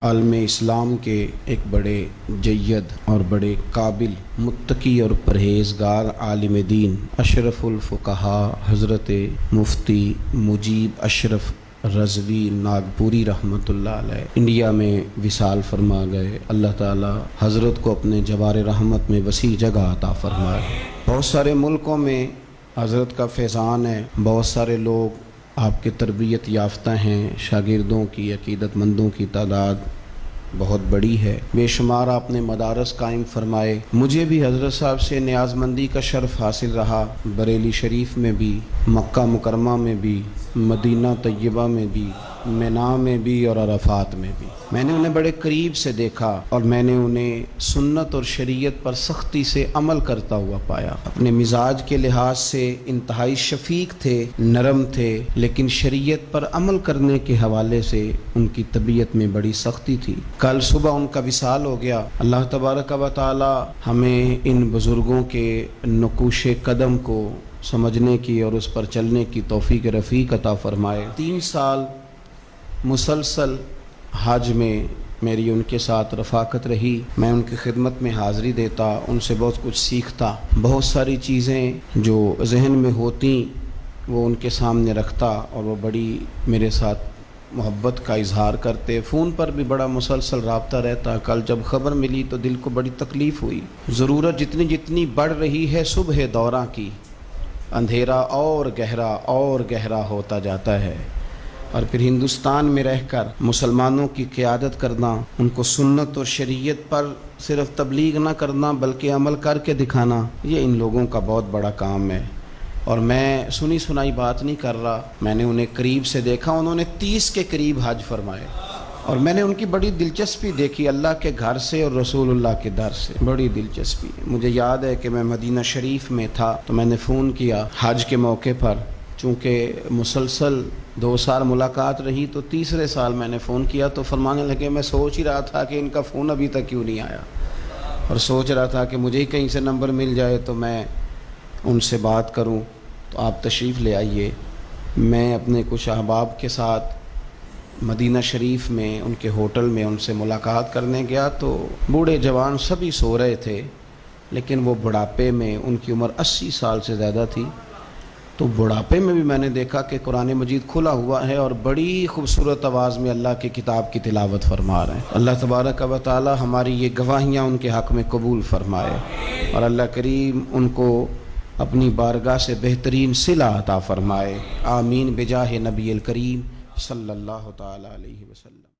عالم اسلام کے ایک بڑے جید اور بڑے قابل متقی اور پرہیزگار عالم دین اشرف الفقہاء حضرت مفتی مجیب اشرف رضوی ناگپوری رحمۃ اللہ علیہ انڈیا میں وصال فرما گئے۔ اللہ تعالی حضرت کو اپنے جوار رحمت میں وسیع جگہ عطا فرمائے۔ بہت سارے ملکوں میں حضرت کا فیضان ہے، بہت سارے لوگ آپ کے تربیت یافتہ ہیں، شاگردوں کی عقیدت مندوں کی تعداد بہت بڑی ہے، بے شمار آپ نے مدارس قائم فرمائے۔ مجھے بھی حضرت صاحب سے نیاز مندی کا شرف حاصل رہا، بریلی شریف میں بھی، مکہ مکرمہ میں بھی، مدینہ طیبہ میں بھی، مینا میں بھی اور عرفات میں بھی۔ میں نے انہیں بڑے قریب سے دیکھا اور میں نے انہیں سنت اور شریعت پر سختی سے عمل کرتا ہوا پایا۔ اپنے مزاج کے لحاظ سے انتہائی شفیق تھے، نرم تھے، لیکن شریعت پر عمل کرنے کے حوالے سے ان کی طبیعت میں بڑی سختی تھی۔ کل صبح ان کا وصال ہو گیا۔ اللہ تبارک و تعالی ہمیں ان بزرگوں کے نقوش قدم کو سمجھنے کی اور اس پر چلنے کی توفیق رفیق عطا فرمائے۔ 3 سال مسلسل حج میں میری ان کے ساتھ رفاقت رہی، میں ان کی خدمت میں حاضری دیتا، ان سے بہت کچھ سیکھتا، بہت ساری چیزیں جو ذہن میں ہوتی وہ ان کے سامنے رکھتا اور وہ بڑی میرے ساتھ محبت کا اظہار کرتے۔ فون پر بھی بڑا مسلسل رابطہ رہتا۔ کل جب خبر ملی تو دل کو بڑی تکلیف ہوئی۔ ضرورت جتنی بڑھ رہی ہے صبح دوراں کی، اندھیرا اور گہرا ہوتا جاتا ہے، اور پھر ہندوستان میں رہ کر مسلمانوں کی قیادت کرنا، ان کو سنت اور شریعت پر صرف تبلیغ نہ کرنا بلکہ عمل کر کے دکھانا، یہ ان لوگوں کا بہت بڑا کام ہے۔ اور میں سنی سنائی بات نہیں کر رہا، میں نے انہیں قریب سے دیکھا۔ انہوں نے 30 کے قریب حج فرمائے اور میں نے ان کی بڑی دلچسپی دیکھی، اللہ کے گھر سے اور رسول اللہ کے در سے بڑی دلچسپی۔ مجھے یاد ہے کہ میں مدینہ شریف میں تھا تو میں نے فون کیا حج کے موقع پر، چونکہ مسلسل 2 سال ملاقات رہی تو تیسرے سال میں نے فون کیا تو فرمانے لگے میں سوچ ہی رہا تھا کہ ان کا فون ابھی تک کیوں نہیں آیا، اور سوچ رہا تھا کہ مجھے ہی کہیں سے نمبر مل جائے تو میں ان سے بات کروں، تو آپ تشریف لے آئیے۔ میں اپنے کچھ احباب کے ساتھ مدینہ شریف میں ان کے ہوٹل میں ان سے ملاقات کرنے گیا تو بوڑھے جوان سبھی سو رہے تھے، لیکن وہ بڑھاپے میں، ان کی عمر 80 سال سے زیادہ تھی، تو بڑھاپے میں بھی میں نے دیکھا کہ قرآن مجید کھلا ہوا ہے اور بڑی خوبصورت آواز میں اللہ کی کتاب کی تلاوت فرما رہے ہیں۔ اللہ تبارک و تعالی ہماری یہ گواہیاں ان کے حق میں قبول فرمائے، اور اللہ کریم ان کو اپنی بارگاہ سے بہترین صلہ عطا فرمائے۔ آمین بجاہ نبی الکریم صلی اللہ تعالی علیہ وسلم۔